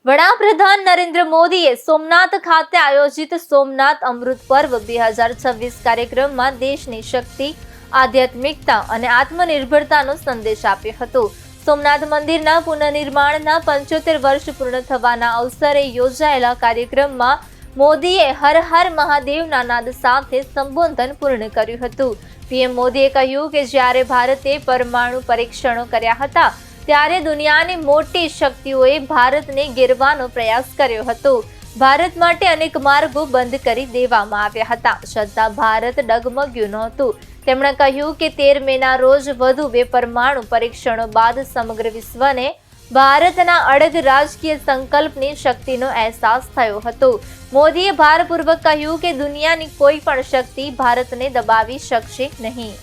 વડાપ્રધાન નરેન્દ્ર મોદીએ સોમનાથ ખાતે આયોજિત સોમનાથ અમૃત પર્વ 2026 કાર્યક્રમમાં દેશની શક્તિ, આધ્યાત્મિકતા અને આત્મનિર્ભરતાનો સંદેશ આપ્યો હતો. સોમનાથ મંદિરના પુનઃનિર્માણના 75 વર્ષ પૂર્ણ થવાના અવસરે યોજાયેલા કાર્યક્રમમાં મોદીએ હર હર મહાદેવના નાદ સાથે સંબોધન પૂર્ણ કર્યું હતું. પીએમ મોદીએ કહ્યું કે જ્યારે ભારતે પરમાણુ પરીક્ષણો કર્યા હતા ત્યારે દુનિયાની મોટી શક્તિઓએ ભારતને ઘેરવાનો પ્રયાસ કર્યો હતો. ભારત માટે અનેક માર્ગો બંધ કરી દેવામાં આવ્યા હતા, છતાં ભારત ડગમગ્યું નહોતું. તેમણે કહ્યું કે 13 મેના રોજ વધુ 2 પરમાણુ પરીક્ષણો બાદ સમગ્ર વિશ્વને ભારતના અડગ રાજકીય સંકલ્પની શક્તિનો અહેસાસ થયો હતો. મોદીએ ભારપૂર્વક કહ્યું કે દુનિયાની કોઈ પણ શક્તિ ભારતને દબાવી શકશે નહીં.